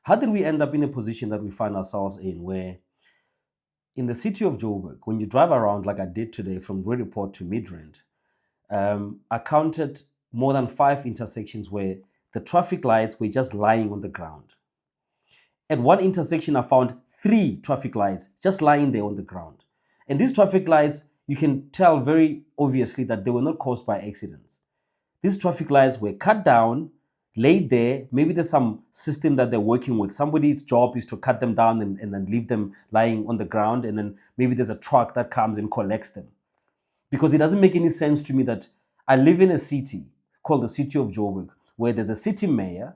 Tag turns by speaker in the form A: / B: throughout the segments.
A: How did we end up in a position that we find ourselves in, where in the city of Joburg, when you drive around like I did today from Report to Midrand, I counted more than 5 intersections where the traffic lights were just lying on the ground. At one intersection, I found 3 traffic lights just lying there on the ground. And these traffic lights, you can tell very obviously that they were not caused by accidents. These traffic lights were cut down, laid there. Maybe there's some system that they're working with. Somebody's job is to cut them down and then leave them lying on the ground. And then maybe there's a truck that comes and collects them. Because it doesn't make any sense to me that I live in a city called the city of Joburg, where there's a city mayor,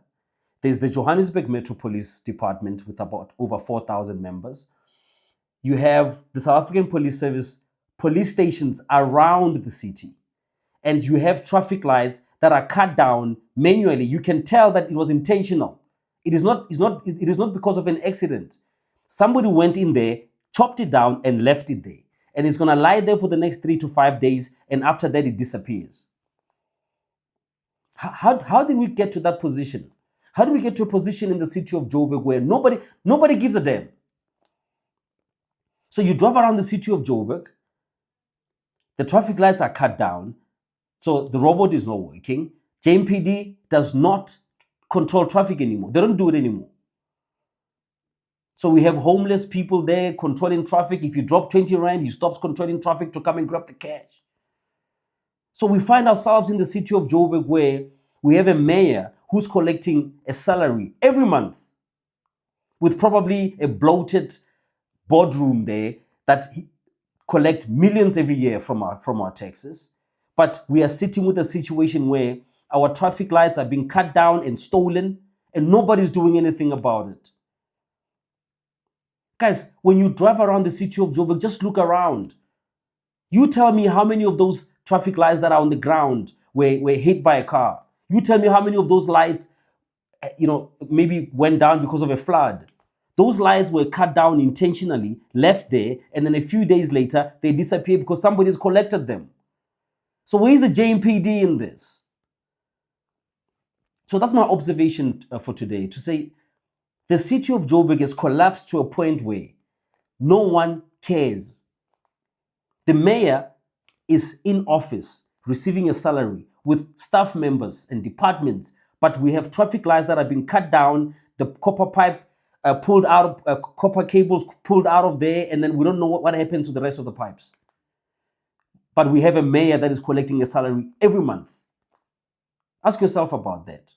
A: there's the Johannesburg Metro Police Department with about over 4,000 members. You have the South African Police Service police stations around the city. And you have traffic lights that are cut down manually. You can tell that it was intentional. It is not because of an accident. Somebody went in there, chopped it down, and left it there. And it's going to lie there for the next 3 to 5 days, and after that it disappears. How did we get to that position? How did we get to a position in the city of Joburg where nobody gives a damn? So you drive around the city of Joburg, the traffic lights are cut down, so the robot is not working. JMPD does not control traffic anymore. They don't do it anymore. So we have homeless people there controlling traffic. If you drop 20 rand, he stops controlling traffic to come and grab the cash. So we find ourselves in the city of Joburg where we have a mayor who's collecting a salary every month with probably a bloated boardroom there that collect millions every year from our taxes. But we are sitting with a situation where our traffic lights are being cut down and stolen and nobody's doing anything about it. Guys, when you drive around the city of Joburg, just look around. You tell me how many of those traffic lights that are on the ground were hit by a car. You tell me how many of those lights, maybe went down because of a flood. Those lights were cut down intentionally, left there, and then a few days later, they disappear because somebody's collected them. So where's the JMPD in this? So that's my observation for today, to say the city of Joburg has collapsed to a point where no one cares. The mayor is in office receiving a salary with staff members and departments, but we have traffic lights that are being cut down, the copper pipe pulled out, copper cables pulled out of there, and then we don't know what happens to the rest of the pipes. But we have a mayor that is collecting a salary every month. Ask yourself about that.